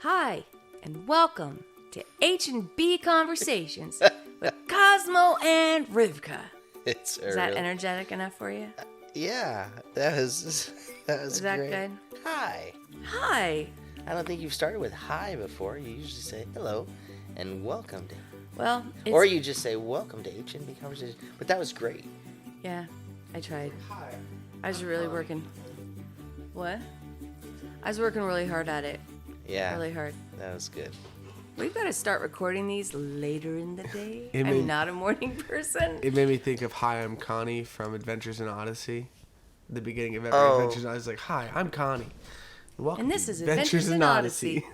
Hi, and welcome to HNB Conversations with Cosmo and Rivkah. Is that energetic enough for you? Yeah, that was Is that great. good? Hi. Hi. I don't think you've started with hi before. You usually say hello and welcome to. Well, Or you just say welcome to HNB Conversations. But that was great. Yeah, I tried. Hi. I was really working. What? I was working really hard at it. Yeah. Really hard. That was good. We've got to start recording these later in the day. I'm not a morning person. It made me think of Hi, I'm Connie from Adventures in Odyssey. The beginning of every Adventures in Odyssey is like, Hi, I'm Connie. Welcome And this to is Adventures in Odyssey.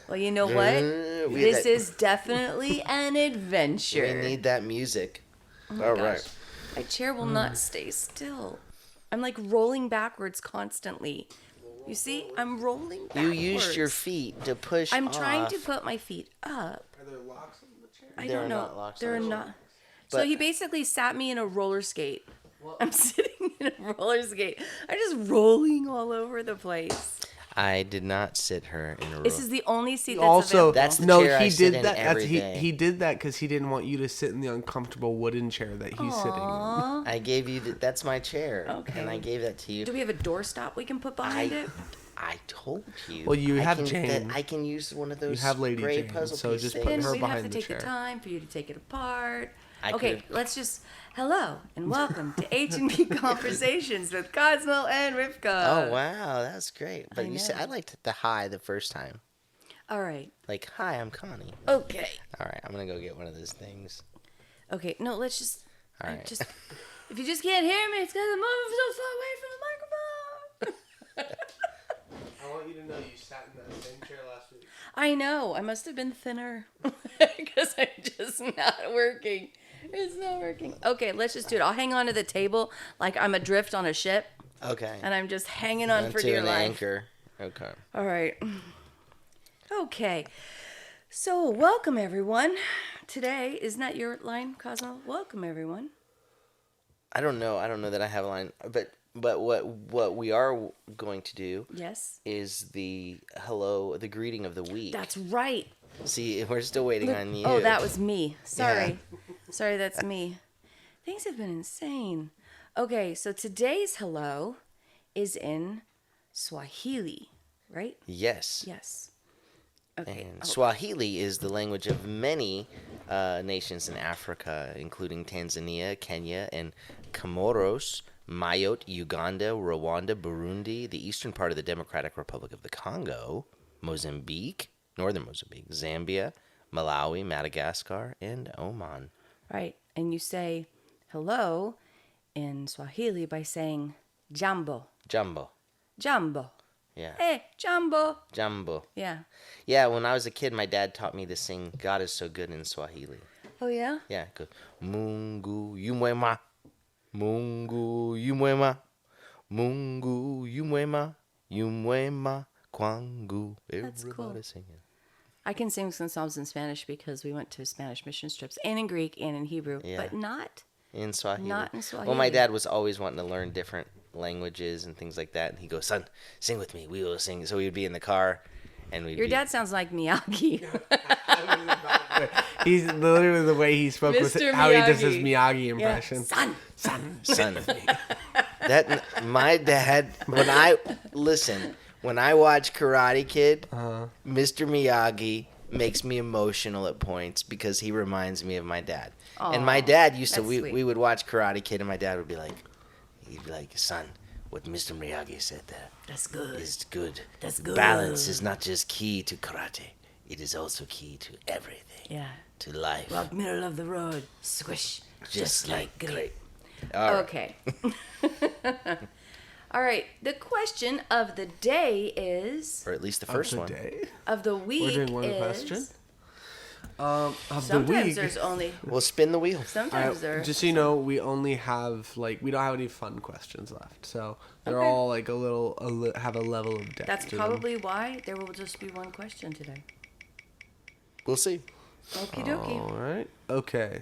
Well, you know what? This is definitely an adventure. We need that music. Oh All gosh. right. My chair will not stay still. I'm like rolling backwards constantly. You see, I'm rolling backwards. You used your feet to push I'm off. trying to put my feet up. Are there locks on the chair? I There don't are know. not locks There are on the not. chair. So But- he basically sat me in a roller skate. I'm sitting in a roller skate. I'm just rolling all over the place. I did not sit her in a row. This is the only seat that's Also, available. That's the no, chair he I sit did in that. every day. He did that because he didn't want you to sit in the uncomfortable wooden chair that he's sitting in. Aww. I gave you that's my chair. Okay. And I gave that to you. Do we have a doorstop we can put behind it? I told you. Well, you have can, Jane. that I can use one of those You have Lady gray Jane, puzzle so piece just things. put Then her we'd have behind to the take chair. the time for you to take it apart. I Okay, could- let's just hello and welcome to HNB Conversations with Cosmo and Rivkah. Oh wow, that's great. But I you said know. I liked the hi the first time. All right. Like, hi, I'm Connie. Okay. All right, I'm gonna go get one of those things. Okay. No, let's just. All I right. just. If you just can't hear me, it's because I'm moving so far away from the microphone. I want you to know you sat in that same chair last week. I know. I must have been thinner because I'm just not working. It's not working. Okay, let's just do it. I'll hang on to the table like I'm adrift on a ship, Okay. and I'm just hanging on for Onto dear an life. anchor. Okay. All right. Okay. So, welcome everyone. Today, isn't that your line, Cosmo? Welcome everyone. I don't know that I have a line, but what we are going to do Yes. is the greeting of the week. That's right. See, we're still waiting on you. Oh, that was me. Sorry. Sorry, that's me. Things have been insane. Okay, so today's hello is in Swahili, right? Yes. Yes. Okay. And Swahili is the language of many nations in Africa, including Tanzania, Kenya, and Comoros, Mayotte, Uganda, Rwanda, Burundi, the eastern part of the Democratic Republic of the Congo, Mozambique, northern Mozambique, Zambia, Malawi, Madagascar, and Oman. Right. And you say hello in Swahili by saying jambo. Jumbo. Jambo. Yeah. Hey, jambo. Jumbo. Yeah. Yeah, when I was a kid, my dad taught me to sing God is So Good in Swahili. Oh, yeah? Yeah, it goes, Mungu yumwema, Mungu yumwema, Mungu yumwema, yumwema kwangu. That's cool. Everybody singing. I can sing some songs in Spanish because we went to Spanish mission trips, and in Greek and in Hebrew, Yeah. but not. In Swahili. Not in Swahili. Well, my dad was always wanting to learn different languages and things like that. And he goes, son, sing with me. We will sing. So we would be in the car. And we'd Your be, dad sounds like Miyagi. He's literally the way he spoke was Mr. how he does his Miyagi. Miyagi impression. Son. son. That my dad, when I watch Karate Kid, Mr. Miyagi makes me emotional at points because he reminds me of my dad. And my dad used to, that's sweet. we would watch Karate Kid and my dad would be like, son, what Mr. Miyagi said there That's good. is good. That's good. Balance is not just key to karate. It is also key to everything. Yeah. To life. Rock middle of the road. Squish. Just like grape. grape. All right. Okay. All right. The question of the day is, Or at least the first Of one. the day? of the week We're doing one is, question? Of the sometimes week. there's only, We'll spin the wheel. sometimes there. Just so you know, we only have we don't have any fun questions left, so they're Okay. all like have a level of depth. That's to them. probably why there will just be one question today. We'll see. Okie dokie. All right. Okay.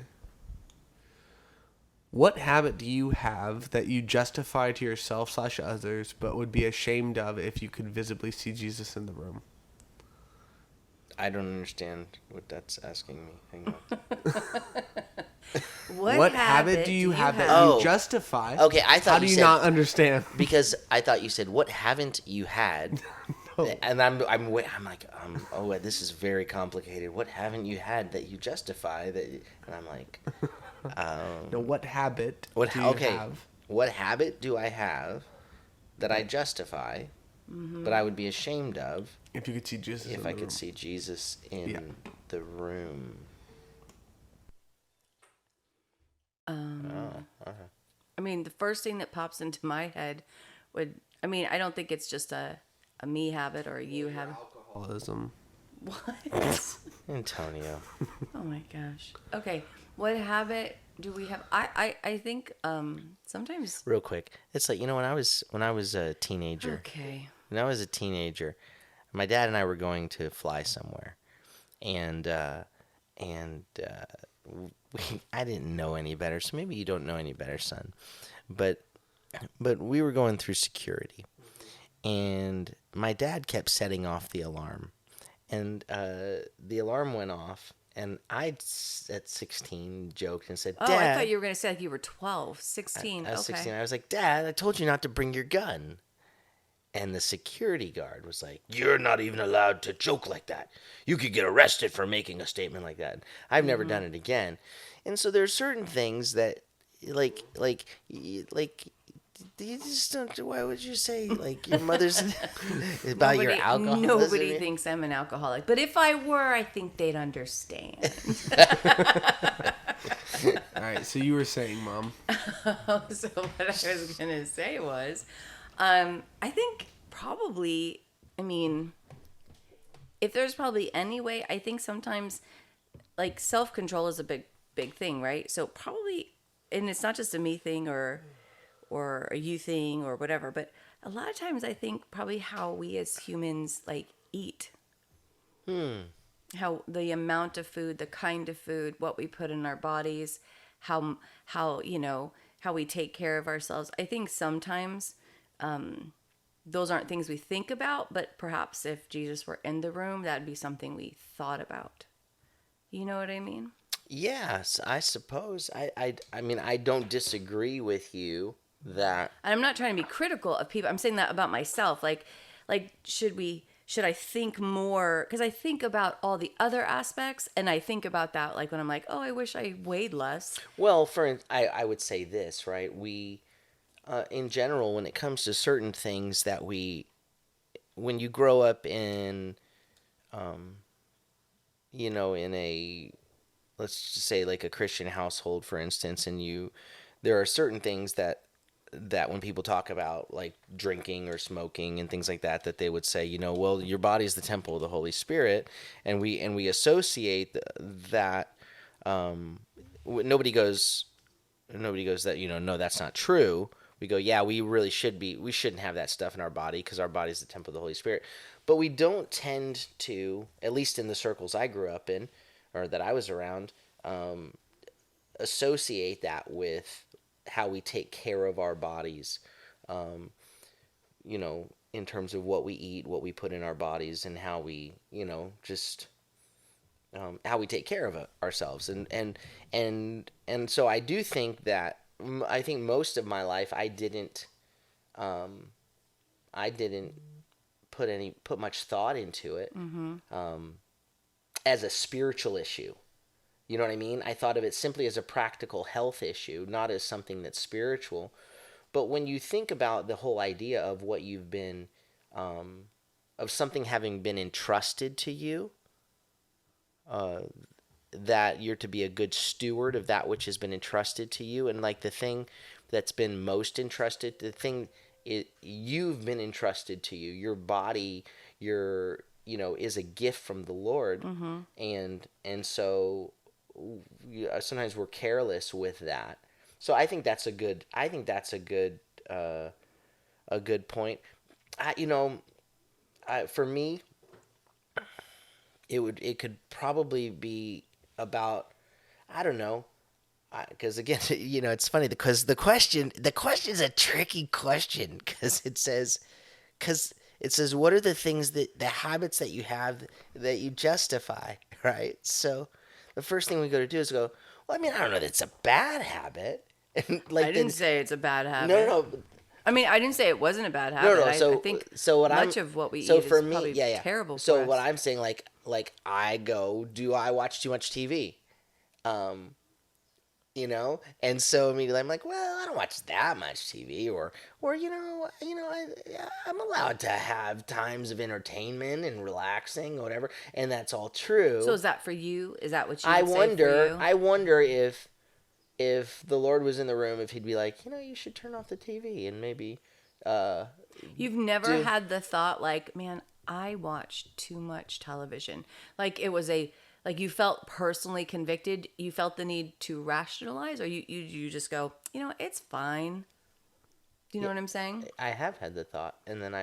What habit do you have that you justify to yourself/others, but would be ashamed of if you could visibly see Jesus in the room? I don't understand what that's asking me. Hang on. What habit do you have that Oh. you justify? Okay, I thought How do you you said, not understand? because I thought you said, what haven't you had? No. And I'm like, oh, this is very complicated. What haven't you had that you justify that? And I'm like, No, what habit what? do you Okay, have? what habit do I have that I justify, but I would be ashamed of If you could see Jesus if in I the could room. see Jesus in the room? I mean, the first thing that pops into my head I don't think it's just a me habit or a you habit. Alcoholism. What? Antonio. Oh my gosh. Okay. What habit do we have? I think sometimes. Real quick, it's like, when I was a teenager. Okay. When I was a teenager, my dad and I were going to fly somewhere, and I didn't know any better. So maybe you don't know any better, son. But we were going through security, and my dad kept setting off the alarm, and the alarm went off. And I, at 16, joked and said, Oh, Dad. I thought you were going to say like you were 12, 16. I was Okay. 16. I was like, Dad, I told you not to bring your gun. And the security guard was like, you're not even allowed to joke like that. You could get arrested for making a statement like that. I've never done it again. And so there's certain things that, like, you just don't. Why would you say, like, your mother's about your alcoholism? Nobody thinks I'm an alcoholic. But if I were, I think they'd understand. All right, so you were saying, Mom. So what I was going to say was, I think probably, if there's probably any way, I think sometimes, like, self-control is a big thing, right? So probably, and it's not just a me thing or a you thing or whatever, but a lot of times I think probably how we as humans, like, eat. How the amount of food, the kind of food, what we put in our bodies, how we take care of ourselves. I think sometimes those aren't things we think about, but perhaps if Jesus were in the room, that'd be something we thought about. You know what I mean? Yes, I suppose. I mean, I don't disagree with you that. And I'm not trying to be critical of people. I'm saying that about myself. Like should I think more? Because I think about all the other aspects, and I think about that like when I'm like, oh, I wish I weighed less. Well, I would say this, right? We, in general, when it comes to certain things that when you grow up in, in a, let's just say like a Christian household, for instance, and there are certain things that when people talk about like drinking or smoking and things like that they would say, well, your body is the temple of the Holy Spirit, and we associate that. Nobody goes that, no, that's not true. We go, yeah, we shouldn't have that stuff in our body because our body is the temple of the Holy Spirit. But we don't tend to, at least in the circles I grew up in or that I was around, associate that with how we take care of our bodies, in terms of what we eat, what we put in our bodies, and how we, just how we take care of ourselves. And so I do think that I think most of my life I didn't put much thought into it as a spiritual issue. You know what I mean? I thought of it simply as a practical health issue, not as something that's spiritual. But when you think about the whole idea of what you've been, of something having been entrusted to you, that you're to be a good steward of that which has been entrusted to you, and like the thing that's been most entrusted, you've been entrusted to you, your body, is a gift from the Lord, and so sometimes we're careless with that. So I think that's a good point. For me, it could probably be about, I don't know, because again, it's funny because the question's a tricky question because it says, because It says, what are the things the habits that you have that you justify, right? So the first thing we go to do is go, well, I mean, I don't know that it's a bad habit. And I like didn't then, say it's a bad no, habit. no, no, I mean, I didn't say it wasn't a bad no, habit. no. I So, think so what much of what we so eat for is me, probably yeah, yeah. terrible So for what us. I'm saying, like I go, do I watch too much TV? Um, and so immediately I'm like, well, I don't watch that much TV, or I'm allowed to have times of entertainment and relaxing, or whatever, and that's all So true. is that for you? Is that what you I would say for wonder, you? I wonder if the Lord was in the room, if he'd be like, you should turn off the TV and maybe uh, You've never do. had the thought like, man, I watched too much television. Like it was like you felt personally convicted. You felt the need to rationalize, or you just go, it's fine. Do you know Yeah, what I'm saying? I have had the thought, and then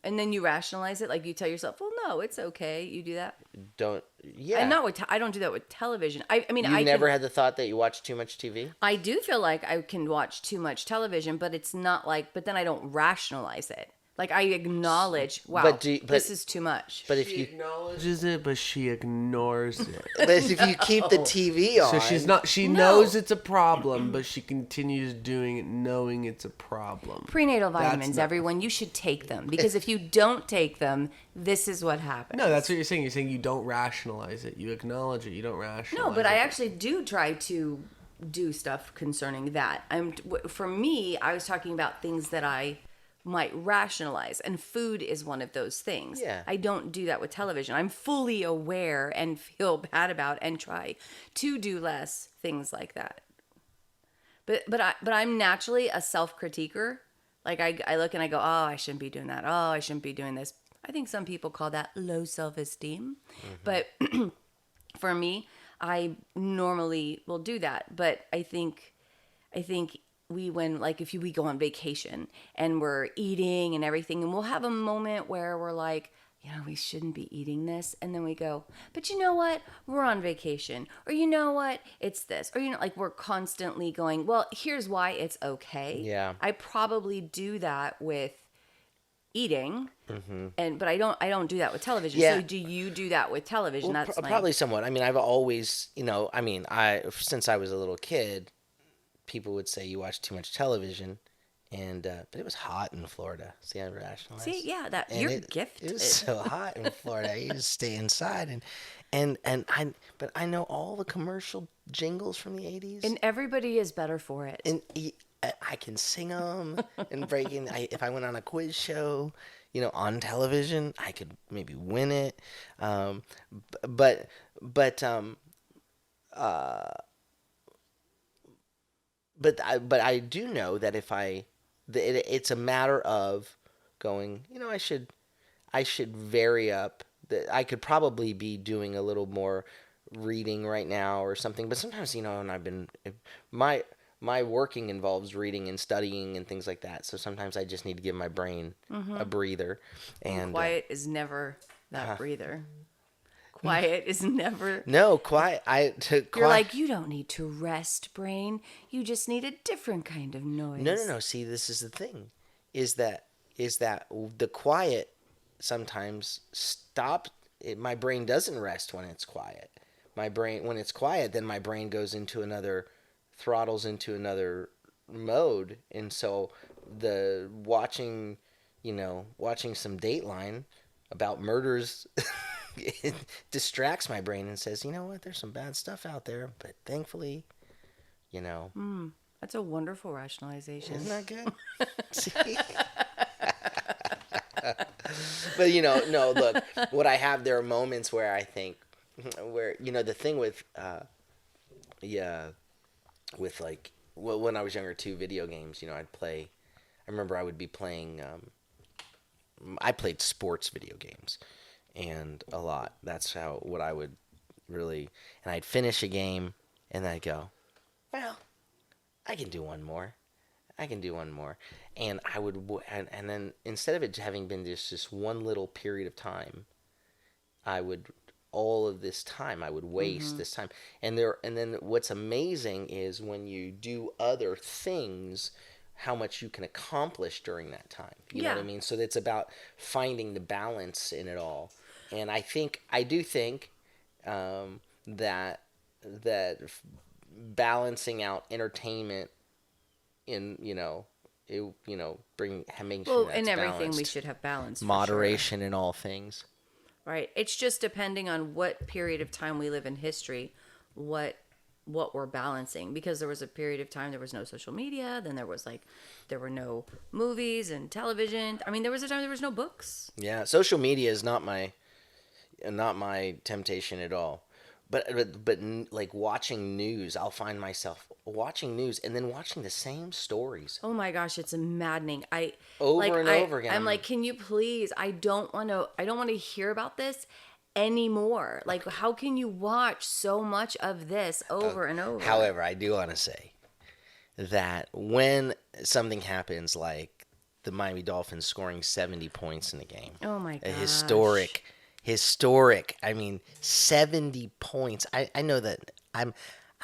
And then you rationalize it, like you tell yourself, well, no, it's okay. You do that. don't. And Yeah, not with I don't do that with television. I mean you've I can never had the thought that you watch too much TV. I do feel like I can watch too much television, but it's not like but then I don't rationalize it. Like I acknowledge, wow, this is too much. But She acknowledges it, but she ignores it. but if you keep the TV on, So she's not. She No. knows it's a problem, but she continues doing it, knowing it's a problem. Prenatal vitamins, not- everyone, you should take them because if you don't take them, this is what happens. No, that's what you're saying. You're saying you don't rationalize it. You acknowledge it. You don't rationalize. No, but I it. actually do try to do stuff concerning that. For me, I was talking about things that I might rationalize, and food is one of those things. Yeah. I don't do that with television. I'm fully aware and feel bad about and try to do less things like that. But I'm naturally a self-critiquer. Like I look and I go, "Oh, I shouldn't be doing that. Oh, I shouldn't be doing this." I think some people call that low self-esteem. But for me, I normally will do that. But I think when like if we go on vacation and we're eating and everything, and we'll have a moment where we're like, we shouldn't be eating this, and then we go, but you know what, we're on vacation, or you know what, it's this, or like we're constantly going, well, here's why it's okay. Yeah. I probably do that with eating, but I don't do that with television. Yeah. So do you do that with television? Well, That's probably somewhat. I mean, I've always, since I was a little kid, people would say you watch too much television, and but it was hot in Florida. See, I rationalized. See, yeah, that And you're it gifted. was so hot in Florida. You just stay inside, but I know all the commercial jingles from the '80s, And everybody is better for it. and I can sing them and breaking. If I went on a quiz show, on television, I could maybe win it. But I do know that it's a matter of going. I should vary up. I could probably be doing a little more reading right now or something. But sometimes, and my working involves reading and studying and things like that. So sometimes I just need to give my brain a breather. And quiet is never that breather. Quiet is never. no, quiet. You're like, you don't need to rest, brain. You just need a different kind of noise. No. See, this is the thing, is that the quiet sometimes stops. My brain doesn't rest when it's quiet. When it's quiet, then my brain goes into throttles into another mode, and so the watching some Dateline about murders. It distracts my brain and says, you know what, there's some bad stuff out there, but thankfully, That's a wonderful rationalization. isn't that good? See? But no, look, what I have, there are moments where I think, the thing with, like, well, when I was younger too, video games, I remember I would be playing, I played sports video games. And a lot. That's what I would really, and I'd finish a game, and I'd go, well, I can do one more. And I would, and then instead of it having been just one little period of time, all of this time, I would waste this time. And then what's amazing is when you do other things, how much you can accomplish during that time. You know what I mean? So it's about finding the balance in it all. And I do think that balancing out entertainment in making sure Well, that's in everything we balanced. should have balance. For Moderation in all things. sure. Right. It's just depending on what period of time we live in history, what we're balancing, because there was a period of time there was no social media, then there were no movies and television. I mean, there was a time there was no books. Yeah, social media is not my temptation at all. But like watching news, I'll find myself watching news and then watching the same stories Oh my gosh, it's maddening. over again. I'm like, can you please? I don't want to hear about this anymore. Like, how can you watch so much of this over and over? However, I do want to say that when something happens like the Miami Dolphins scoring 70 points in a game, Oh my a gosh. historic. I mean, 70 points. I know that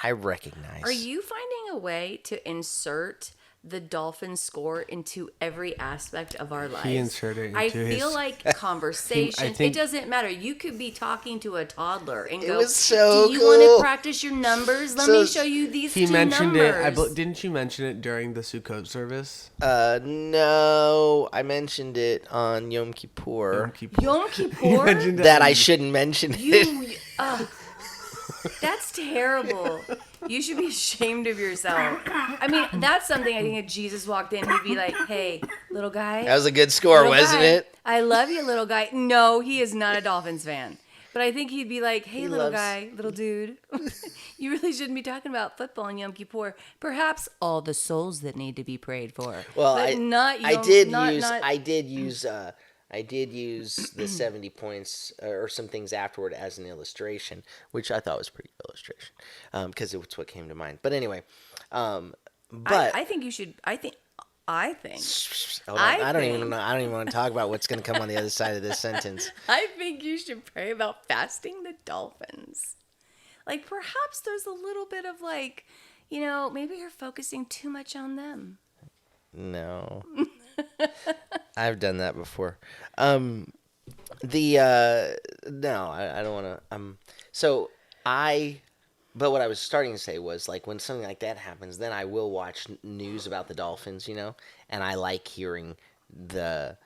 I recognize. Are you finding a way to insert the Dolphins score into every aspect of our lives? He inserted it I into feel his- like conversations. think- It doesn't matter. You could be talking to a toddler and go, was so "Do you want cool. to practice your numbers? Let So me show you these He two mentioned numbers." it. Didn't you mention it during the Sukkot service? No, I mentioned it on Yom Kippur. Yom Kippur. Yom You Kippur. mentioned That I shouldn't mention it. You, that's terrible. You should be ashamed of yourself. I mean, that's something I think if Jesus walked in, he'd be like, "Hey, little guy." That was a good score, Little wasn't guy, it? I love you, little guy. No, he is not a Dolphins fan. But I think he'd be like, hey, He little loves- guy, little dude, you really shouldn't be talking about football in Yom Kippur. Perhaps all the souls that need to be prayed for. Well, but I did use the 70 points or some things afterward as an illustration, which I thought was a pretty good illustration because it's what came to mind. But anyway, but I think you should. I think. hold on, I don't even want to talk about what's going to come on the other side of this sentence. I think you should pray about fasting the Dolphins. Like, perhaps there's a little bit of like, maybe you're focusing too much on them. No. I've done that before. No, I don't want to. But what I was starting to say was, like, when something like that happens, then I will watch news about the Dolphins, and I like hearing the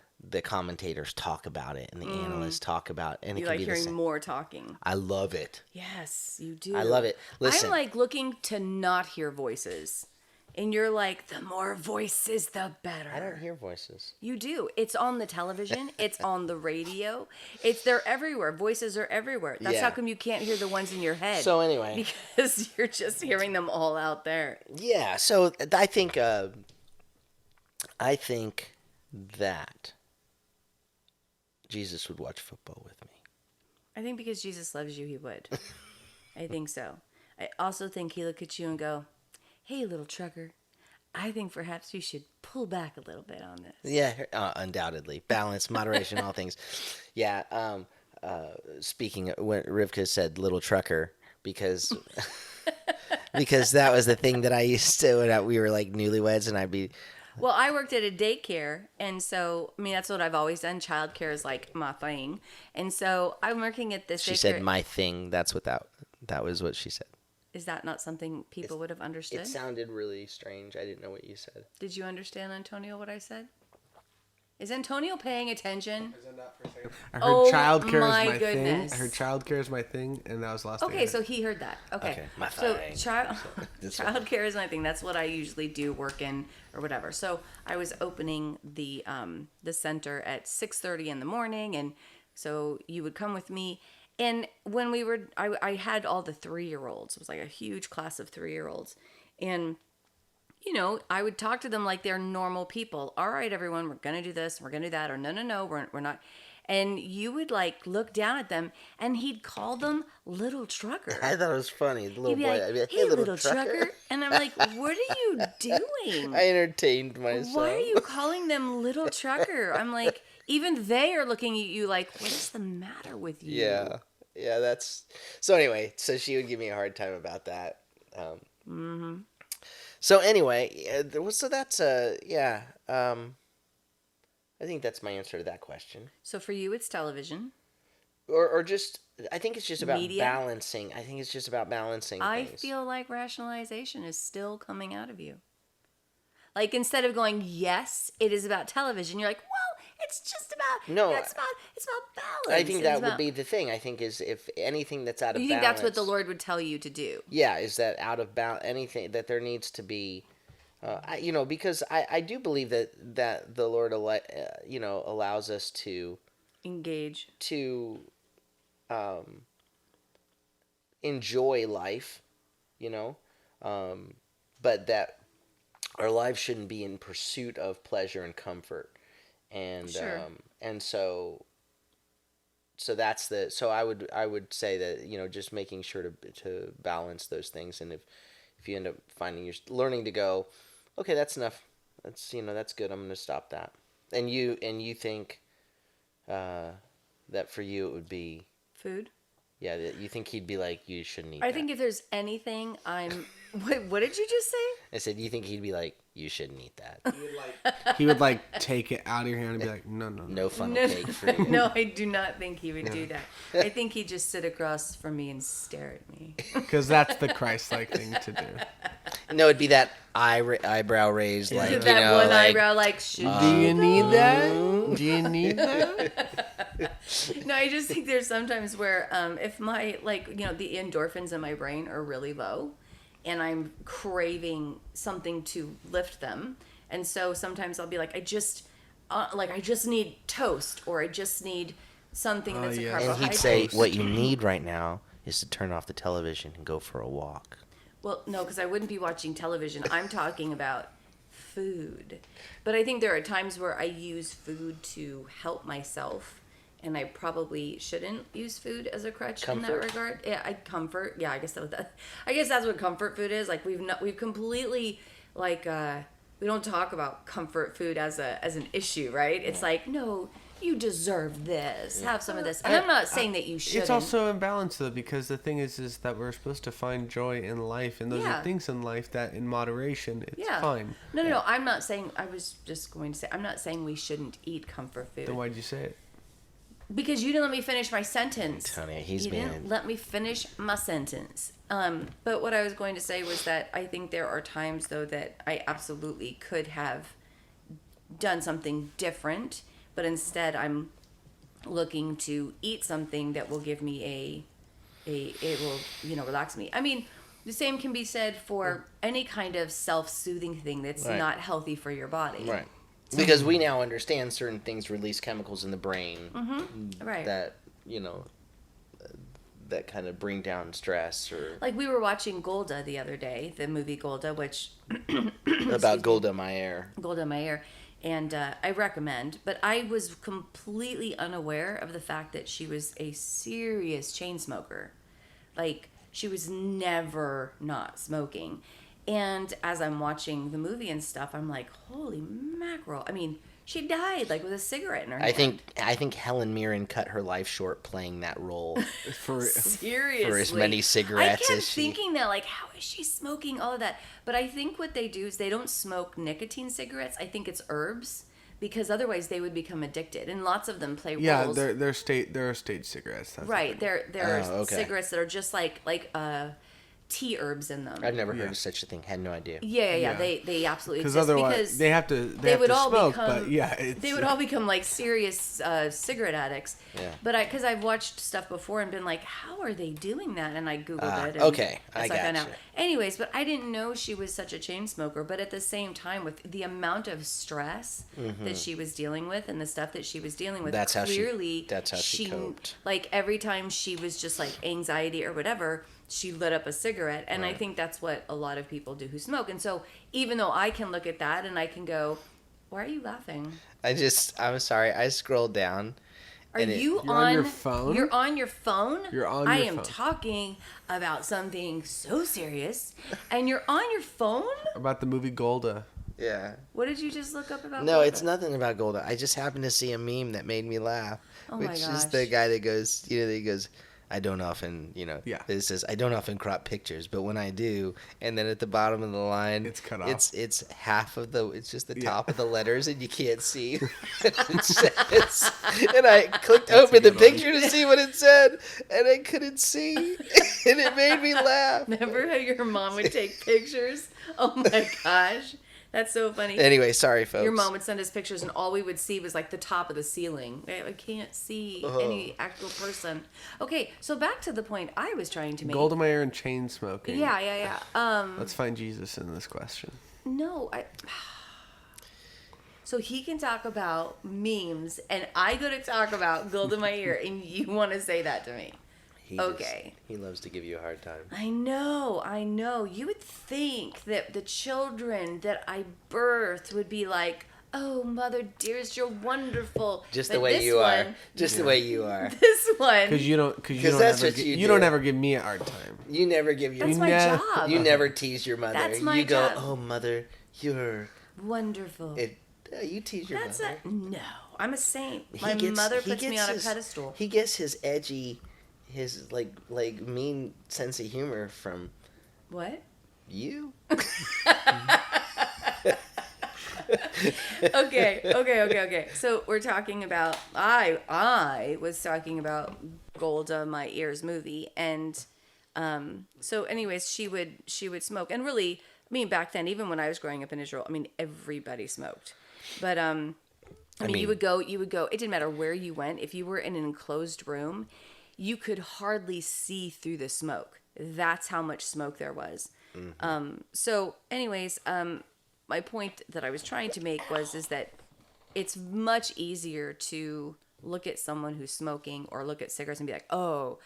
commentators talk about it and the analysts talk about it. And You it can like be the hearing same. more talking. I love it. Yes, you do. I love it. Listen. I'm like looking to not hear voices. And you're like, the more voices, the better. I don't hear voices. You do. It's on the television. It's on the radio. They're everywhere. Voices are everywhere. That's how Yeah. come you can't hear the ones in your head. So anyway. Because you're just hearing them all out there. Yeah, so I think that Jesus would watch football with me. I think because Jesus loves you, he would. I think so. I also think he look at you and go, hey, little trucker, I think perhaps you should pull back a little bit on this. Yeah, undoubtedly. Balance, moderation, all things. Yeah, speaking of when Rivkah said little trucker, because because that was the thing that I used to when we were like newlyweds, and I'd be... Well, I worked at a daycare, and so, I mean, that's what I've always done. Childcare is like my thing. And so I'm working at this She daycare. said my thing. That's what that was what she said. Is that not something people would have understood? It sounded really strange. I didn't know what you said. Did you understand, Antonio, what I said? Is Antonio paying attention? I heard Oh, childcare my is my goodness. thing. I heard childcare is my thing, and that was the last thing I Okay, heard. so he heard that. Okay. my So thing. child care is my thing. That's what I usually do, work in or whatever. So I was opening the center at 6:30 in the morning, and so you would come with me. And when we were, I had all the 3-year-olds. It was like a huge class of 3-year-olds, and I would talk to them like they're normal people. All right, everyone, we're gonna do this, we're gonna do that, or no, we're not. And you would like look down at them, and he'd call them little trucker. I thought it was funny. The little He'd be boy. like, I'd be like, hey, little trucker. And I'm like, what are you doing? I entertained myself. Why are you calling them little trucker? I'm like, even they are looking at you like, what is the matter with you? Yeah, that's... So anyway, so she would give me a hard time about that. So anyway, so that's yeah. I think that's my answer to that question. So for you, it's television. Or just I think it's just about Media? balancing. I think it's just about balancing I things. feel like rationalization is still coming out of you. Like instead of going, yes, it is about television, you're like, well, it's just about No, it's about balance. I think that It's would about, be the thing. I think is if anything that's out of you think balance. that's what the Lord would tell you to do? Yeah, is that out of balance? Anything that there needs to be, because I do believe that the Lord allows us to Engage. um, enjoy life, you know, but that our lives shouldn't be in pursuit of pleasure and comfort, and Sure. and so that's the so I would say that just making sure to balance those things, and if you end up finding you're learning to go, okay, that's enough, that's good, I'm going to stop that, and you think that for you it would be Food. yeah, that you think he'd be like, you shouldn't eat I that. think if there's anything I'm wait, what did you just say? I said, you think he'd be like, you shouldn't eat that. He would like take it out of your hand and be like, no. No funnel cake for you. No, I do not think he would do that. I think he'd just sit across from me and stare at me. Because that's the Christ-like thing to do. No, it'd be that eyebrow raised, like, that one like, eyebrow, like, should Do you need that? Do you need that? No, I just think there's sometimes where if my, the endorphins in my brain are really low and I'm craving something to lift them. And so sometimes I'll be like, I just need toast, or I just need something that's a yeah. carbohydrate. and he'd say, what you need right now is to turn off the television and go for a walk. Well, no, because I wouldn't be watching television. I'm talking about food. But I think there are times where I use food to help myself, and I probably shouldn't use food as a crutch in that regard. Yeah, comfort. Yeah, I guess that's what comfort food is. Like we've completely we don't talk about comfort food as an issue, right? It's like, no, you deserve this. Have some of this. And I'm not saying that you shouldn't. It's also imbalance though, because the thing is that we're supposed to find joy in life, and those Yeah. are things in life that, in moderation, it's Yeah. fine. No. I'm not saying. I was just going to say. I'm not saying we shouldn't eat comfort food. Then why'd you say it? Because you didn't let me finish my sentence. Tony, You didn't let me finish my sentence. But what I was going to say was that I think there are times, though, that I absolutely could have done something different, but instead I'm looking to eat something that will give me it will relax me. I mean, the same can be said for any kind of self-soothing thing that's Right. not healthy for your body. Right. Because we now understand certain things release chemicals in the brain Right. that, that kind of bring down stress or Like we were watching Golda the other day, the movie Golda, which about Golda Meir. Golda Meir, and I recommend. But I was completely unaware of the fact that she was a serious chain smoker. Like she was never not smoking. And as I'm watching the movie and stuff, I'm like, holy mackerel! I mean, she died like with a cigarette in her hand. I think Helen Mirren cut her life short playing that role Seriously, for as many cigarettes I kept as she. thinking that, like, how is she smoking all of that? But I think what they do is they don't smoke nicotine cigarettes. I think it's herbs, because otherwise they would become addicted, and lots of them play Yeah, roles. there are stage cigarettes. That's the Right, thing. there are Oh, okay. cigarettes that are just like tea herbs in them. I've never heard Yeah. of such a thing. Had no idea. Yeah. Yeah. They absolutely Because exist, otherwise because they have to would all smoke, become, but yeah, it's, they would all become like serious cigarette addicts. Yeah. But because I've watched stuff before and been like, how are they doing that? And I googled it. And okay, I that's how found out. gotcha. Anyways, but I didn't know she was such a chain smoker. But at the same time, with the amount of stress that she was dealing with and the stuff that she was dealing with, That's how she- clearly that's how she coped. Like every time she was just like anxiety or whatever, she lit up a cigarette. And I Right. think that's what a lot of people do who smoke. And so even though I can look at that and I can go, why are you laughing? I'm sorry. I scrolled down. Are and you You're on your phone? You're on your phone? You're on I your am phone. talking about something so serious and you're on your phone? about the movie Golda. Yeah. What did you just look up about? No, Golda? it's nothing about Golda. I just happened to see a meme that made me laugh. Oh my which is gosh. the guy that goes, he goes, I don't often, Yeah. it says I don't often crop pictures, but when I do, and then at the bottom of the line, It's cut off. It's half of it's just the Yeah. top of the letters, and you can't see. It says, and I clicked That's a open the good one. picture to see what it said, and I couldn't see, and it made me laugh. Remember how your mom would take pictures? Oh my gosh. That's so funny. Anyway, sorry, folks. Your mom would send us pictures, and all we would see was like the top of the ceiling. I can't see any actual person. Okay, so back to the point I was trying to make. Golda Meir and chain smoking. Yeah. Let's find Jesus in this question. No, So he can talk about memes, and I go to talk about Golda Meir, and you want to say that to me. Okay. He loves to give you a hard time. I know. You would think that the children that I birthed would be like, oh, mother dearest, you're wonderful. Just But the way this you are. one- Just the way you are. This one. Because you don't that's what you do. don't ever give me a hard time. You never give your. That's my job. You never tease your mother. That's my you go, job. oh, mother, you're. Wonderful. You tease your That's mother. no. I'm a saint. He My gets- mother he puts me gets on his- a pedestal. He gets his edgy, his like mean sense of humor from What? you. Okay. So we're talking about I was talking about Golda Meir's movie, and so anyways, she would smoke, and really, I mean, back then, even when I was growing up in Israel, I mean, everybody smoked, but I mean, you would go. It didn't matter where you went. If you were in an enclosed room, you could hardly see through the smoke. That's how much smoke there was. Mm-hmm. So anyways, my point that I was trying to make is that it's much easier to look at someone who's smoking or look at cigarettes and be like, oh,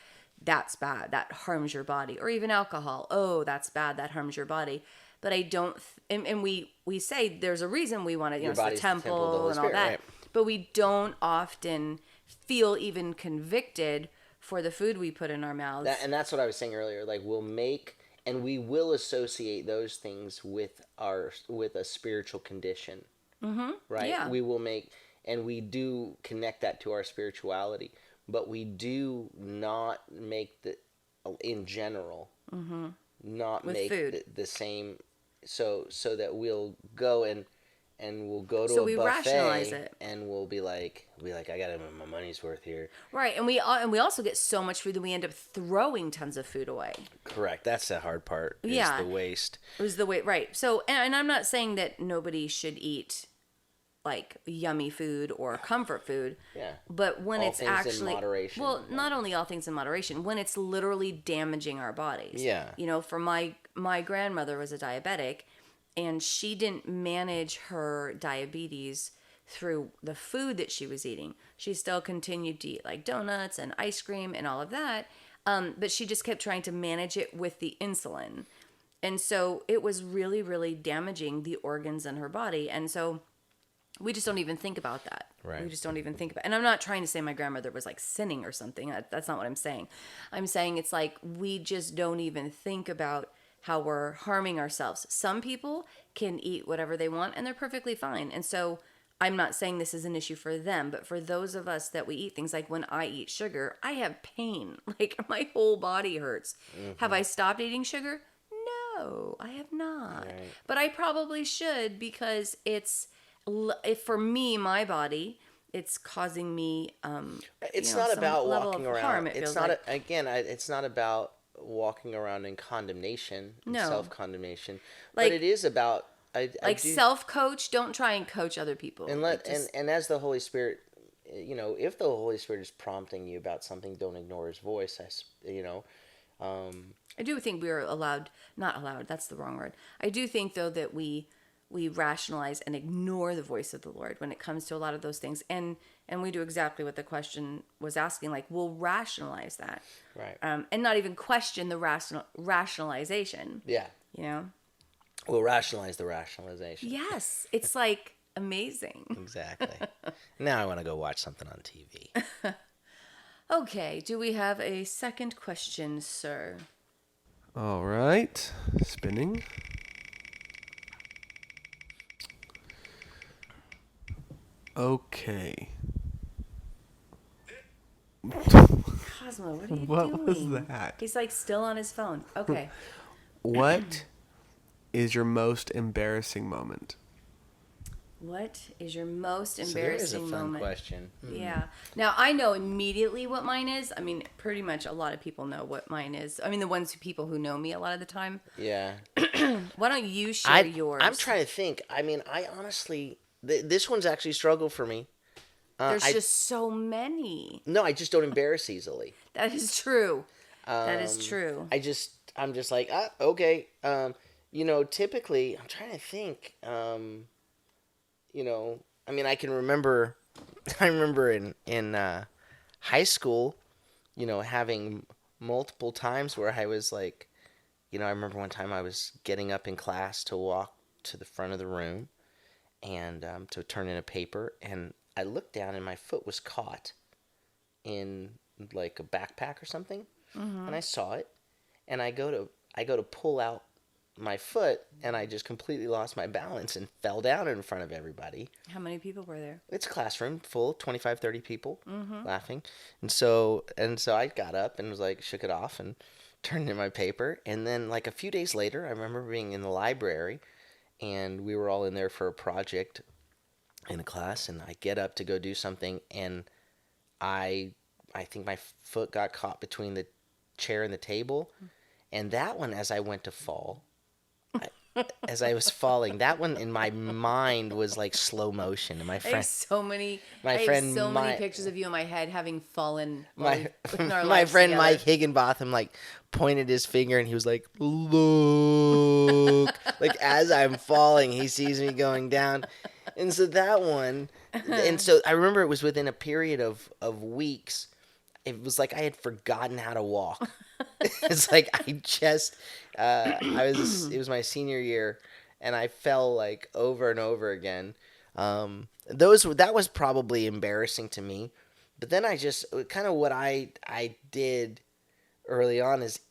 that's bad. That harms your body. Or even alcohol. Oh, that's bad. That harms your body. But I don't, and we say there's a reason we want to, Your it's the body's the temple of the temple Holy and all Spirit, that. right. But we don't often feel even convicted for the food we put in our mouths. And that's what I was saying earlier. Like we will associate those things with a spiritual condition. Mm-hmm. Right? Yeah. We will and we do connect that to our spirituality, but we do not make in general, not With make food. the same, so that we'll go and we'll go to So a we buffet rationalize it. and we'll be like, I got my money's worth here. Right, and we also get so much food that we end up throwing tons of food away. Correct. That's the hard part. Is Yeah. the waste. It was the way, right? So, and I'm not saying that nobody should eat like yummy food or comfort food. Yeah. But when All it's things in actually moderation. well, not only all things in moderation, when it's literally damaging our bodies. Yeah. For my grandmother was a diabetic, and she didn't manage her diabetes through the food that she was eating. She still continued to eat like donuts and ice cream and all of that, but she just kept trying to manage it with the insulin. And so it was really, really damaging the organs in her body. And so we just don't even think about that. Right. We just don't even think about. And I'm not trying to say my grandmother was like sinning or something. That's not what I'm saying. I'm saying it's like we just don't even think about how we're harming ourselves. Some people can eat whatever they want and they're perfectly fine. And so I'm not saying this is an issue for them, but for those of us that we eat things, like when I eat sugar, I have pain. Like my whole body hurts. Mm-hmm. Have I stopped eating sugar? No, I have not. Right. But I probably should, because for me, my body, it's causing me. It's some not about level walking of around. harm, it It's feels not like. it's not about walking around in condemnation and No. self-condemnation. Like- but it is about Like self-coach, don't try and coach other people. and as the Holy Spirit, if the Holy Spirit is prompting you about something, don't ignore His voice. I do think we are not allowed, that's the wrong word. I do think, though, that we rationalize and ignore the voice of the Lord when it comes to a lot of those things. And we do exactly what the question was asking. Like, we'll rationalize that. Right. And not even question the rationalization. Yeah. We'll rationalize the rationalization. Yes. It's like amazing. Exactly. Now I want to go watch something on TV. Okay. Do we have a second question, sir? All right. Spinning. Okay. Cosmo, what are you What doing? was that? He's like still on his phone. Okay. What is your most embarrassing moment? What is your most So there is a embarrassing fun moment? question. Yeah. Now I know immediately what mine is. I mean, pretty much a lot of people know what mine is. I mean, people who know me a lot of the time. Yeah. Why don't you share yours? I'm trying to think. I mean, I honestly, this one's actually a struggle for me. There's just so many. No, I just don't embarrass easily. That is true. That is true. I'm just like, okay. Typically, I'm trying to think. I mean, I can remember, I remember in high school, having multiple times where I was like, I remember one time I was getting up in class to walk to the front of the room and to turn in a paper, and I looked down and my foot was caught in like a backpack or something, and I saw it, and I go to pull out my foot, and I just completely lost my balance and fell down in front of everybody. How many people were there? It's a classroom full, 25, 30 people laughing. And so I got up and was like, shook it off and turned in my paper. And then like a few days later, I remember being in the library, and we were all in there for a project in a class, and I get up to go do something, and I think my foot got caught between the chair and the table. And that one, as I went to fall, as I was falling, that one in my mind was like slow motion. And my I friend, have so many. Many pictures of you in my head having fallen. my friend together. Mike Higginbotham like pointed his finger, and he was like, "Look!" Like as I'm falling, he sees me going down, and so that one, and so I remember it was within a period of weeks. It was like I had forgotten how to walk. It's like it was my senior year, and I fell like over and over again. That was probably embarrassing to me. But then I just kind of what I did early on is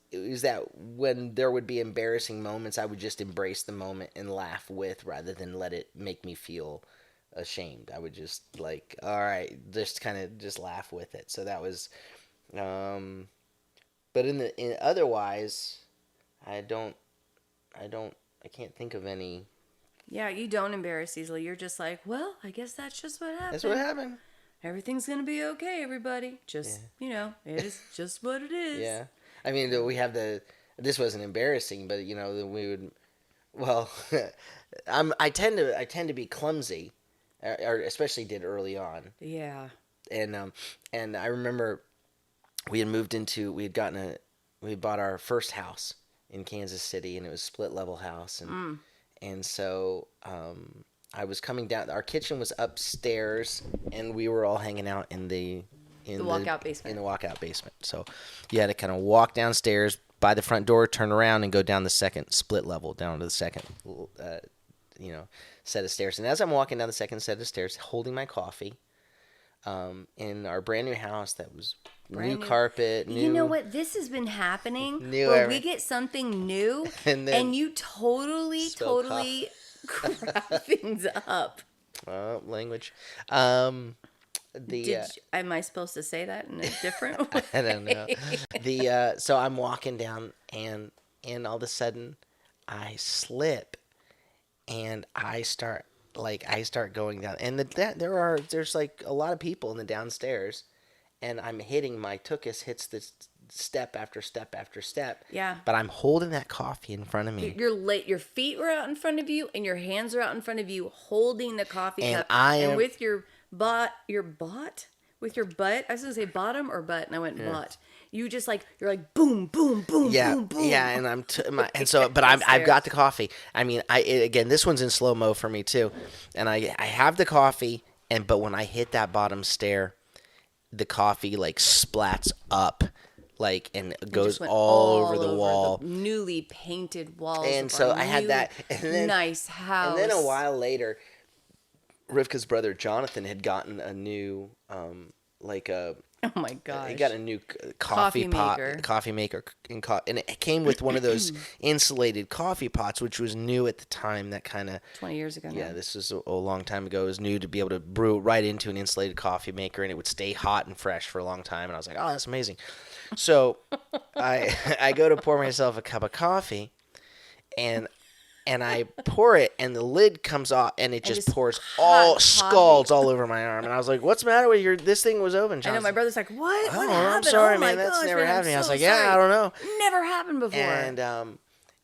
that when there would be embarrassing moments, I would just embrace the moment and laugh with, rather than let it make me feel ashamed. I would just like, all right, just kind of just laugh with it. So that was, but in otherwise, I can't think of any. Yeah, you don't embarrass easily. You're just like, well, I guess that's just what happened. That's what happened. Everything's gonna be okay, everybody. Just it is just what it is. Yeah, I mean, we have this wasn't embarrassing, but we would. Well, I tend to be clumsy, or especially did early on. Yeah. And I remember we had bought our first house in Kansas City, and it was a split level house, and so I was coming down. Our kitchen was upstairs, and we were all hanging out in the walkout basement. In the walkout basement. So you had to kind of walk downstairs by the front door, turn around, and go down the second split level, down to the second set of stairs. And as I'm walking down the second set of stairs, holding my coffee, in our brand new house that was new carpet. You know what? This has been happening where we get something new, and you totally crap things up. Language. Am I supposed to say that in a different way? I don't know. So I'm walking down, and all of a sudden I slip, and I start going down, and there's like a lot of people in the downstairs, and I'm hitting, my tuchus hits the step after step after step. Yeah. But I'm holding that coffee in front of me. Your feet were out in front of you, and your hands are out in front of you, holding the coffee cup. And with your butt. With your butt. I was gonna say bottom or butt, and I went butt. You just you're like boom, boom, boom, boom, boom. Yeah, and I've got the coffee. I mean, again, this one's in slow mo for me too, and I have the coffee, but when I hit that bottom stair, the coffee splats up, and goes all over the wall, the newly painted walls. And so I had that, and then, nice house. And then a while later, Rivkah's brother Jonathan had gotten a new oh my gosh. He got a new coffee maker, and it came with one of those insulated coffee pots, which was new at the time. That kind of 20 years ago. Yeah, this was a long time ago. It was new to be able to brew right into an insulated coffee maker, and it would stay hot and fresh for a long time. And I was like, oh, that's amazing. So I go to pour myself a cup of coffee, and I pour it, and the lid comes off, and it just pours hot scalds all over my arm. And I was like, "What's the matter with your? This thing was open." I know, my brother's like, what? Oh, What I'm happened? sorry, Oh my man. That's gosh, never man, I'm happened. I was so like, sorry. "Yeah, I don't know." Never happened before.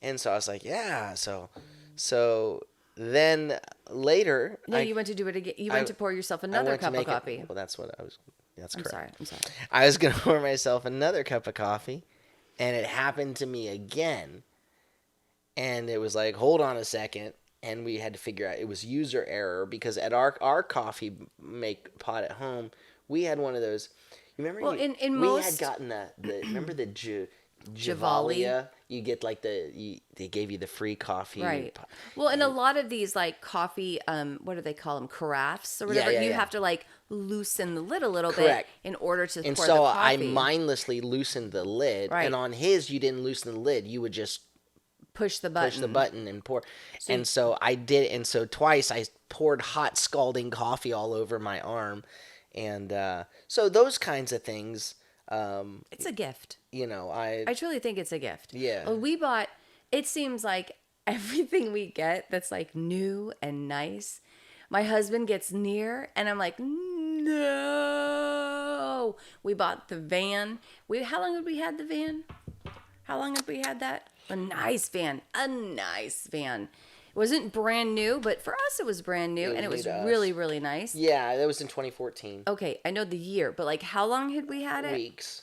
And so I was like, "Yeah." So then later, No, you went to do it again. You went to pour yourself I another went to cup of make it- coffee. well, that's what I was. That's I'm correct. sorry. I was gonna pour myself another cup of coffee, and it happened to me again. And it was like, hold on a second, and we had to figure out it was user error because at our coffee make pot at home, we had one of those. You remember? Well, in we most had gotten the remember the Javali? Javalia? You get like they gave you the free coffee. right. Well, in a lot of these like coffee, what do they call them? Carafes or whatever. You have to like loosen the lid a little Correct. bit in order to And pour so the I coffee. mindlessly loosened the lid, Right. and on his you didn't loosen the lid. You would just push the button. and pour. And so I did, and so twice I poured hot scalding coffee all over my arm, and so those kinds of things. It's a gift. I truly think it's a gift. Yeah. Well, we bought. It seems like everything we get that's like new and nice. My husband gets near, and I'm like, no. We bought the van. How long had we had the van? How long had we had that? A nice van. It wasn't brand new, but for us it was brand new, and it was really, really nice. Yeah, that was in 2014. Okay, I know the year, but like how long had we had it? Weeks.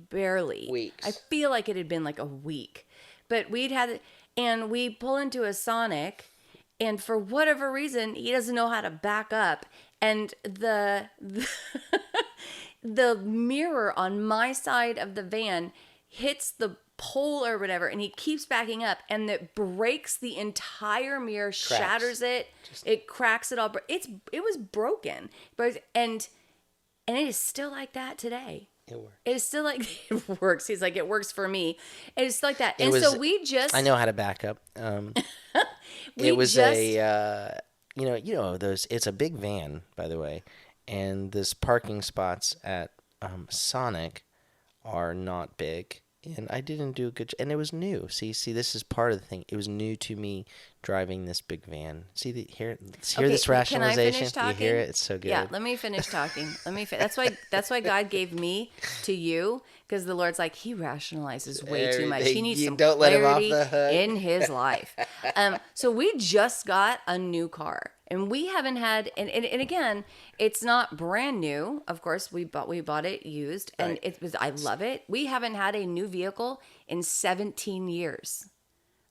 Barely. Weeks. I feel like it had been like a week. But we'd had it, and we pull into a Sonic, and for whatever reason, he doesn't know how to back up. And the mirror on my side of the van hits the pole or whatever, and he keeps backing up, and it breaks the entire mirror, shatters it, it cracks it all. It was broken, but and it is still like that today. It works. It is still like it works. He's like, it works for me. It is still like that. So we just I know how to back up. It was those. It's a big van, by the way, and this parking spots at Sonic are not big. And I didn't do a good job. And it was new. See, this is part of the thing. It was new to me driving this big van. See, hear this rationalization? Can I finish talking? You hear it? It's so good. Yeah, let me finish talking. That's why God gave me to you, because the Lord's like, he rationalizes way too much. He needs some don't let him off clarity the hook. in his life. So we just got a new car. And we haven't had, and again, it's not brand new. Of course, we bought it used, and I love it. We haven't had a new vehicle in 17 years.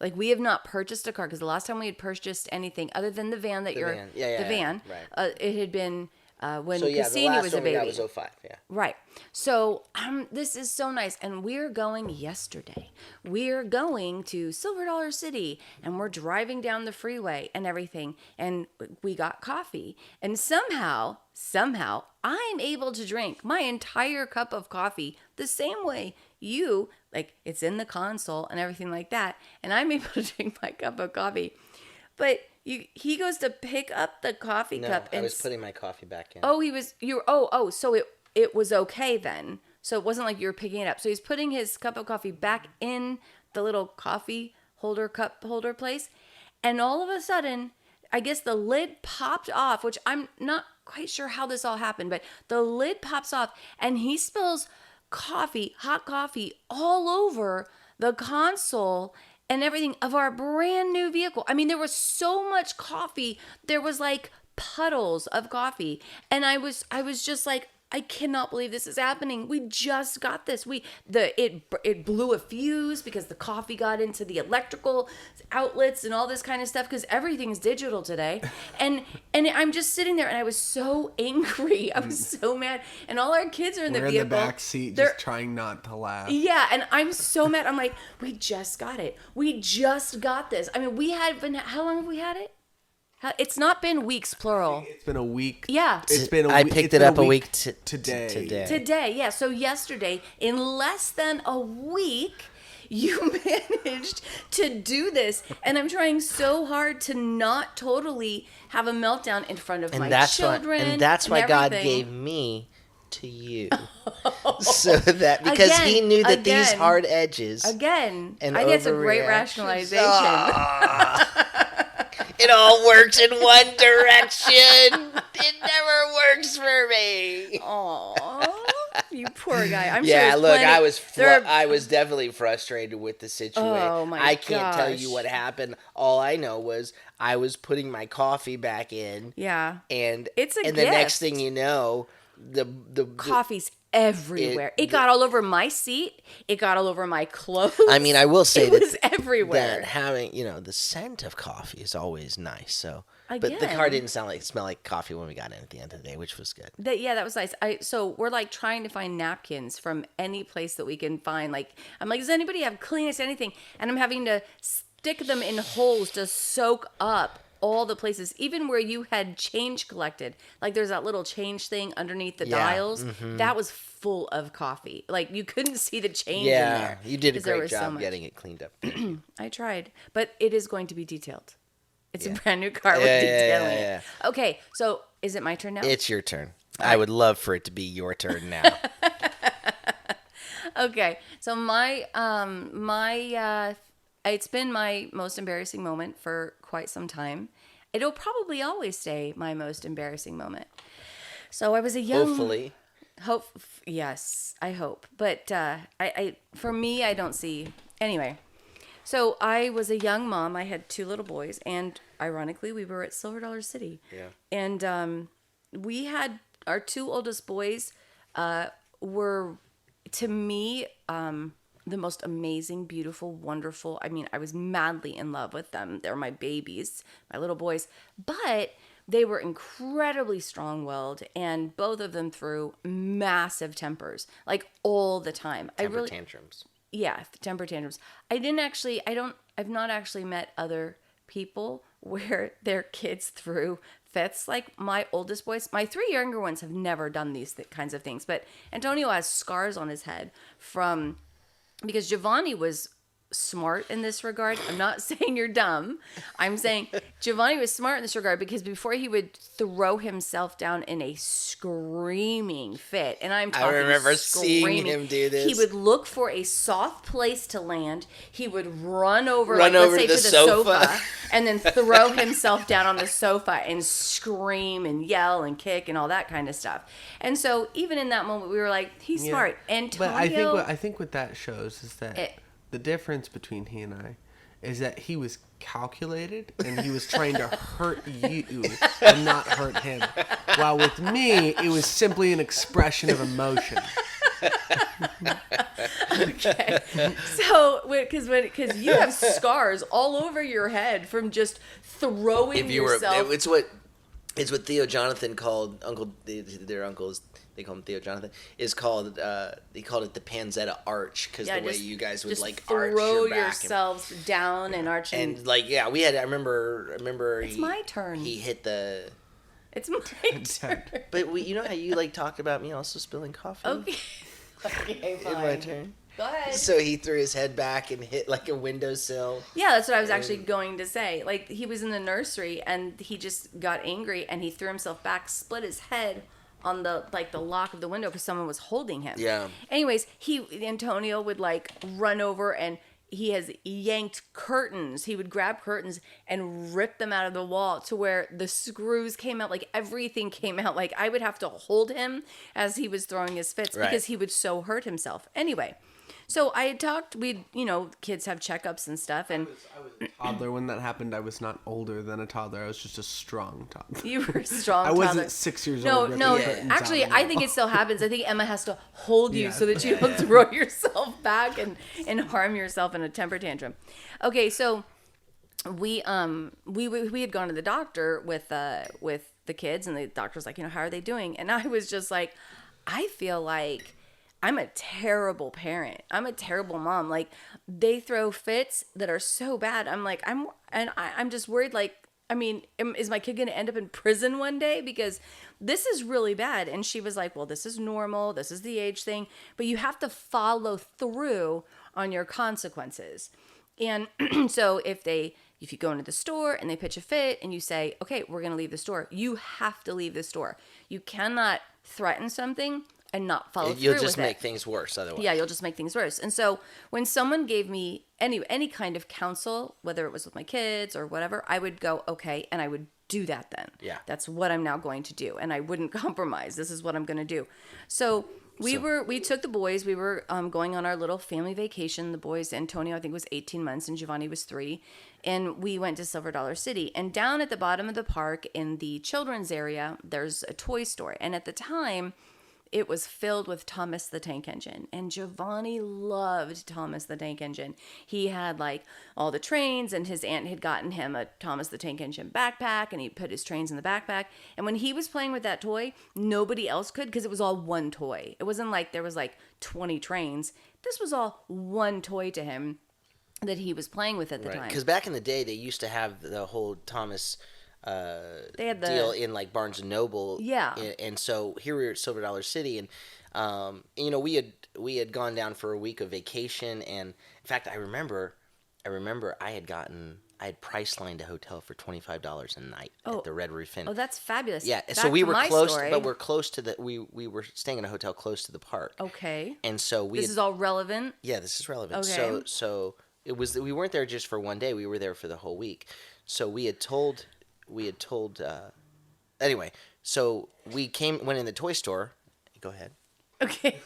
Like, we have not purchased a car, because the last time we had purchased anything other than the van the van, right. It had been when the Cassini last was a one we baby. got was 05, yeah. Right. So this is so nice. And we're going yesterday. We're going to Silver Dollar City, and we're driving down the freeway and everything. And we got coffee. And somehow, I'm able to drink my entire cup of coffee the same way it's in the console and everything like that. And I'm able to drink my cup of coffee. But he goes to pick up the coffee cup. I was putting my coffee back in. Oh, so it was okay then. So it wasn't like you were picking it up. So he's putting his cup of coffee back in the little coffee cup holder place. And all of a sudden, I guess the lid popped off, which I'm not quite sure how this all happened, but the lid pops off, and he spills hot coffee all over the console and everything of our brand new vehicle. I mean, there was so much coffee. There was like puddles of coffee. And I was just like, I cannot believe this is happening. We just got this. It blew a fuse because the coffee got into the electrical outlets and all this kind of stuff, because everything's digital today. And I'm just sitting there, and I was so angry. I was so mad. And all our kids are in the vehicle. We're in the back seat just trying not to laugh. Yeah, and I'm so mad. I'm like, we just got it. We just got this. I mean, how long have we had it? It's not been weeks, plural. It's been a week. Yeah. I picked it up a week today. Today, yeah. So yesterday, in less than a week, you managed to do this. And I'm trying so hard to not totally have a meltdown in front of my children. And that's why God gave me to you. So that, because he knew that these hard edges. Again, and I think it's a great overreactions- rationalization. It all works in one direction. It never works for me. Aw, you poor guy. I'm Yeah, sure. look, Plenty, I was definitely frustrated with the situation. Oh, my I can't tell you gosh. what happened. All I know was I was putting my coffee back in, Yeah, and It's a and the next gift. thing you know, the coffee's everywhere. It the- got all over my seat. It got all over my clothes. I mean, I will say it that was everywhere. that having, the scent of coffee is always nice. So, but the Again. car didn't smell like coffee when we got in at the end of the day, which was good. That was nice. So we're like trying to find napkins from any place that we can find. Like, I'm like, does anybody have Kleenex, anything? And I'm having to stick them in holes to soak up all the places, even where you had change collected. Like, there's that little change thing underneath the dials. That was full of coffee. Like, you couldn't see the change in Yeah, there. you did a 'cause there great was so job much. getting it cleaned up. I tried, but it is going to be detailed. It's a Yeah. brand new car. We're Yeah, detailing yeah. it. Okay, so is it my turn now? It's your turn. I would love for it to be your turn now. Okay, so it's been my most embarrassing moment for quite some time. It'll probably always stay my most embarrassing moment. So I was a young. Hopefully. Yes, I hope. But for me, I don't see. Anyway, so I was a young mom. I had 2 little boys, and ironically, we were at Silver Dollar City. Yeah. And we had our 2 oldest boys were, to me, the most amazing, beautiful, wonderful. I mean, I was madly in love with them. They were my babies, my little boys. But they were incredibly strong-willed, and both of them threw massive tempers, like all the time. Temper tantrums. Yeah, temper tantrums. I've not actually met other people where their kids threw fits. Like my oldest boys, my 3 younger ones have never done these kinds of things, but Antonio has scars on his head because Giovanni was smart in this regard. I'm not saying you're dumb. I'm saying Giovanni was smart in this regard because before he would throw himself down in a screaming fit, and I'm talking I remember seeing screaming, him do this. He would look for a soft place to land. He would run over Run let's over say to to the the sofa. sofa and then throw himself down on the sofa and scream and yell and kick and all that kind of stuff. And so even in that moment, we were like, he's smart. Antonio, But I think what that shows is that the difference between he and I is that he was calculated and he was trying to hurt you and not hurt him. While with me, it was simply an expression of emotion. Okay. So, because you have scars all over your head from just throwing yourself. It's what Theo Jonathan called their uncles. They call him Theo Jonathan. Is called he called it the Panzetta Arch because the way you guys would just like throw arch your back yourselves down and arch and like we had. I remember. It's my turn. He hit the. It's my turn. But you know how you like talked about me also spilling coffee. Okay. Okay, In my fine. turn. Go ahead. So he threw his head back and hit like a windowsill. Yeah, that's what I was actually going to say. Like, he was in the nursery and he just got angry and he threw himself back, split his head on the lock of the window because someone was holding him. Yeah. Anyways, Antonio would like run over and he has yanked curtains. He would grab curtains and rip them out of the wall to where the screws came out, like everything came out. Like I would have to hold him as he was throwing his fits because he would so hurt himself. Anyway, so I had talked, kids have checkups and stuff. And I was a toddler when that happened. I was not older than a toddler. I was just a strong toddler. you were a strong I toddler. wasn't 6 years old. No, ripping curtains actually, out of the I think wall. it still happens. I think Emma has to hold you Yeah. so that you don't throw yourself back and harm yourself in a temper tantrum. Okay, so we had gone to the doctor with the kids, and the doctor was like, how are they doing? And I was just like, I feel like I'm a terrible parent. I'm a terrible mom. Like, they throw fits that are so bad. I'm like, I'm just worried, like, I mean, is my kid going to end up in prison one day? Because this is really bad. And she was like, well, this is normal. This is the age thing. But you have to follow through on your consequences. And so if you go into the store and they pitch a fit and you say, okay, we're going to leave the store, you have to leave the store. You cannot threaten something and not follow You'll through just with make it. things worse otherwise. Yeah, you'll just make things worse. And so when someone gave me any kind of counsel, whether it was with my kids or whatever, I would go, okay, and I would do that then. Yeah. That's what I'm now going to do. And I wouldn't compromise. This is what I'm going to do. So we took the boys, we were going on our little family vacation. The boys, Antonio, I think was 18 months and Giovanni was 3. And we went to Silver Dollar City. And down at the bottom of the park in the children's area, there's a toy store. And at the time, it was filled with Thomas the Tank Engine. And Giovanni loved Thomas the Tank Engine. He had like all the trains, and his aunt had gotten him a Thomas the Tank Engine backpack, and he put his trains in the backpack. And when he was playing with that toy, nobody else could, because it was all one toy. It wasn't like there was like 20 trains. This was all one toy to him that he was playing with at the time. Because back in the day, they used to have the whole Thomas They had the deal in like Barnes and Noble. Yeah. And so here we were at Silver Dollar City, and you know, we had gone down for a week of vacation, and in fact, I remember I had price lined a hotel for $25 a night at the Red Roof Inn. Oh, that's fabulous. Yeah, Back so we to were my close, story. but we're close to the we were staying in a hotel close to the park. Okay. And so This is all relevant. yeah, this is relevant. Okay. So it was, we weren't there just for one day. We were there for the whole week. So we had told anyway. So we went in the toy store. Go ahead. Okay.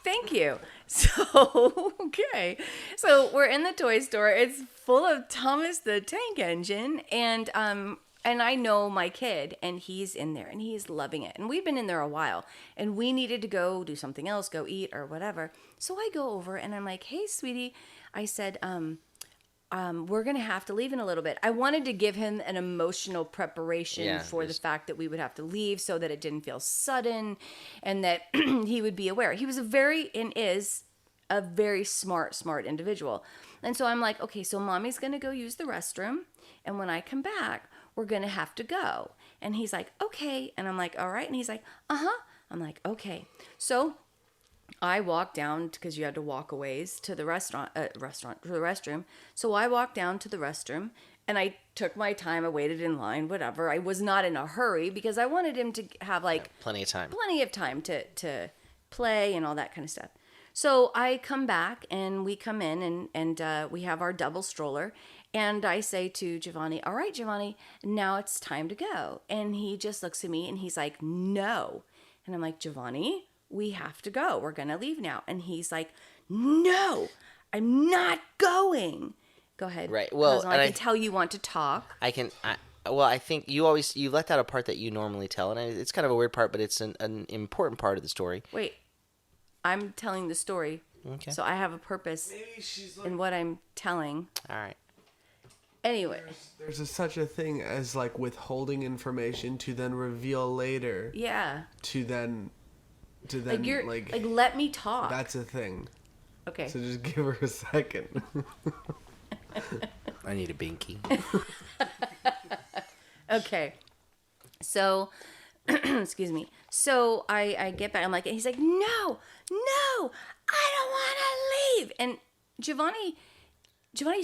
Thank you. So, okay. So we're in the toy store. It's full of Thomas the Tank Engine, and I know my kid, and he's in there, and he's loving it. And we've been in there a while, and we needed to go do something else, go eat or whatever. So I go over, and I'm like, "Hey, sweetie," I said, we're going to have to leave in a little bit. I wanted to give him an emotional preparation for the fact that we would have to leave, so that it didn't feel sudden and that he would be aware. He was is a very smart individual. And so I'm like, okay, so mommy's going to go use the restroom. And when I come back, we're going to have to go. And he's like, okay. And I'm like, all right. And he's like, uh-huh. I'm like, okay. So I walked down, because you had to walk a ways to the to the restroom. So I walked down to the restroom, and I took my time. I waited in line, whatever. I was not in a hurry, because I wanted him to have like Plenty of time to play and all that kind of stuff. So I come back, and we come in, and we have our double stroller. And I say to Giovanni, all right, Giovanni, now it's time to go. And he just looks at me, and he's like, no. And I'm like, Giovanni, we have to go. We're going to leave now. And he's like, no, I'm not going. Go ahead. Right. Well, I can tell you want to talk. I think you left out a part that you normally tell, and it's kind of a weird part, but it's an important part of the story. Wait, I'm telling the story. Okay. So I have a purpose in what I'm telling. All right. Anyway. There's such a thing as like withholding information to then reveal later. Yeah. To then like let me talk. That's a thing. Okay. So just give her a second. I need a binky. Okay. So, excuse me. So I get back. I'm like, and he's like, no, I don't want to leave. And Giovanni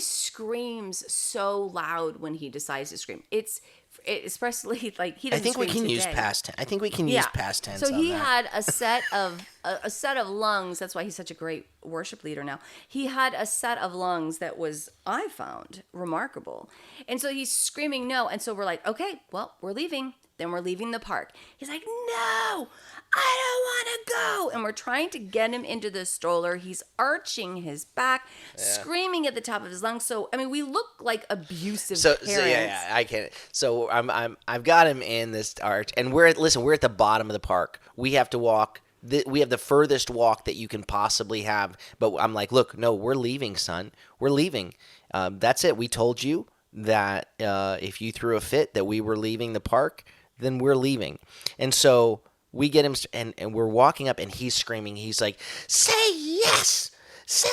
screams so loud when he decides to scream. It's especially like he doesn't. I think we scream can today. use past tense. I think we can use past tense. So he on that. had a set of lungs. That's why he's such a great worship leader now. He had a set of lungs that was, I found, remarkable. And so he's screaming no. And so we're like, okay, well, we're leaving. Then we're leaving the park. He's like, no, I don't want to go. And we're trying to get him into the stroller. He's arching his back, screaming at the top of his lungs. So, I mean, we look like abusive parents. So yeah, I can. So I've got him in this arch, and we're at the bottom of the park. We have to walk. We have the furthest walk that you can possibly have. But I'm like, look, no, we're leaving, son. We're leaving. That's it. We told you that if you threw a fit that we were leaving the park, then we're leaving. And so we get him, and we're walking up, and he's screaming. He's like, say yes! Say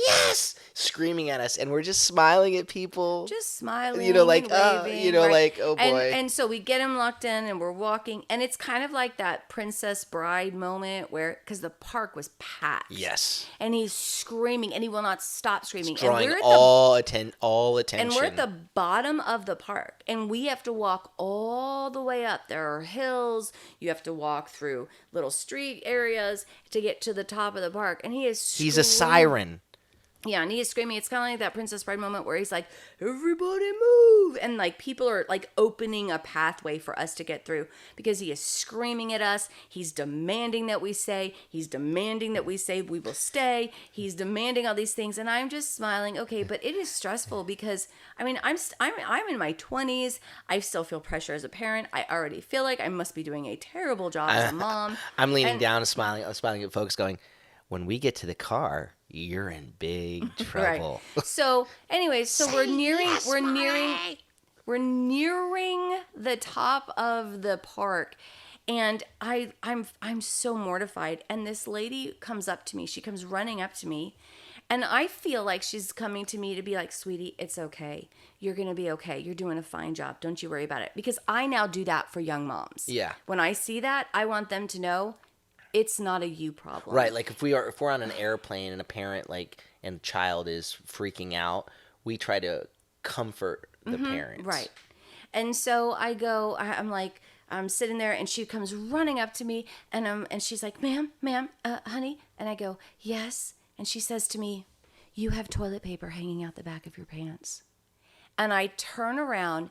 yes! screaming at us, and we're just smiling at people. Just smiling, like, and waving, right? like, oh boy. And so we get him locked in, and we're walking, and it's kind of like that Princess Bride moment where, because the park was packed. Yes. And he's screaming, and he will not stop screaming. Drawing and we're all attention. And we're at the bottom of the park, and we have to walk all the way up. There are hills. You have to walk through little street areas to get to the top of the park. And he's a siren. Yeah, and he is screaming. It's kind of like that Princess Bride moment where he's like, everybody move. And like people are like opening a pathway for us to get through because he is screaming at us. He's demanding that we stay. He's demanding that we say we will stay. He's demanding all these things. And I'm just smiling. Okay, but it is stressful because, I mean, I'm in my 20s. I still feel pressure as a parent. I already feel like I must be doing a terrible job as a mom. I'm leaning down and smiling. I'm smiling at folks going, when we get to the car, you're in big trouble. Right. So, anyways, so we're nearing the top of the park, and I'm so mortified. And this lady comes up to me. She comes running up to me, and I feel like she's coming to me to be like, "Sweetie, it's okay. You're gonna be okay. You're doing a fine job. Don't you worry about it." Because I now do that for young moms. Yeah. When I see that, I want them to know it's not a you problem. Right, like if we're on an airplane and a parent and child is freaking out, we try to comfort the parents. Right. And so I'm sitting there, and she comes running up to me, and she's like, ma'am, honey. And I go, yes. And she says to me, you have toilet paper hanging out the back of your pants. And I turn around.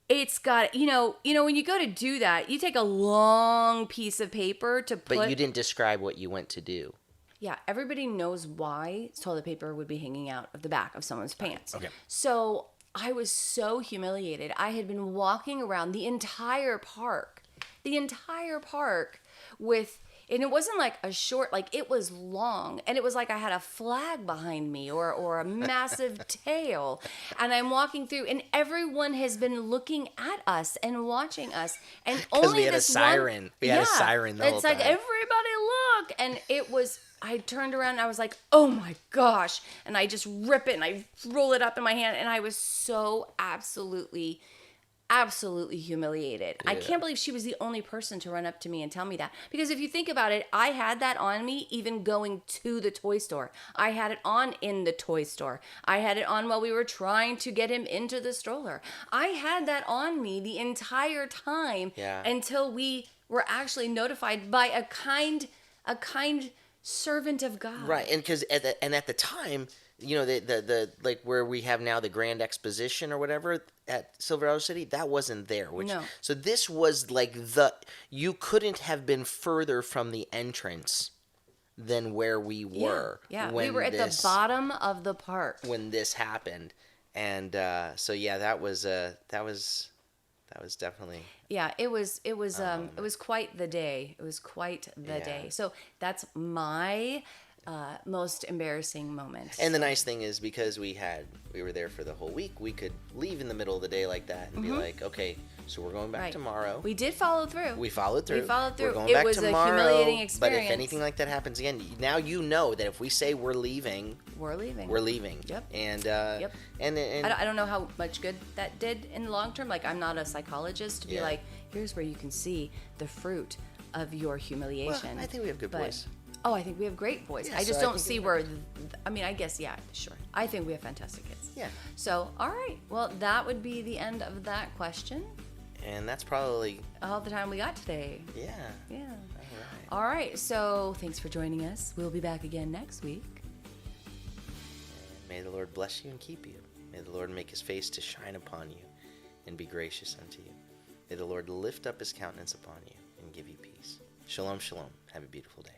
It's got, when you go to do that, you take a long piece of paper to put. But you didn't describe what you went to do. Yeah, everybody knows why toilet paper would be hanging out of the back of someone's pants. Okay. So I was so humiliated. I had been walking around the entire park and it wasn't like a short, like it was long, and it was like I had a flag behind me or a massive tail, and I'm walking through, and everyone has been looking at us and watching us, and only we had this a siren. We had a siren the whole It's like, time. everybody look, and it was. I turned around and I was like, oh my gosh, and I just rip it and I roll it up in my hand, and I was so absolutely humiliated. Yeah. I can't believe she was the only person to run up to me and tell me that. Because if you think about it, I had that on me even going to the toy store. I had it on in the toy store. I had it on while we were trying to get him into the stroller. I had that on me the entire time until we were actually notified by a kind servant of God. Right, and because at the time, the like where we have now the Grand Exposition or whatever at Silverado City, that wasn't there. No. So this was like you couldn't have been further from the entrance than where we were. Yeah, we were at the bottom of the park when this happened, and so yeah, that was definitely. Yeah, it was quite the day. It was quite the day. So that's my most embarrassing moment. And the nice thing is, because we were there for the whole week, we could leave in the middle of the day like that and be like, okay, so we're going back tomorrow. We did follow through. We followed through. We're going back was tomorrow, a humiliating experience. But if anything like that happens again, now you know that if we say we're leaving. We're leaving. Yep. And and I don't know how much good that did in the long term. Like, I'm not a psychologist to be like, here's where you can see the fruit of your humiliation. Well, I think we have good boys. Oh, I think we have great boys. Yeah, I just don't see where. I guess, yeah, sure. I think we have fantastic kids. Yeah. So, all right. Well, that would be the end of that question. And that's probably all the time we got today. Yeah. Yeah. All right. So, thanks for joining us. We'll be back again next week. And may the Lord bless you and keep you. May the Lord make his face to shine upon you and be gracious unto you. May the Lord lift up his countenance upon you and give you peace. Shalom, shalom. Have a beautiful day.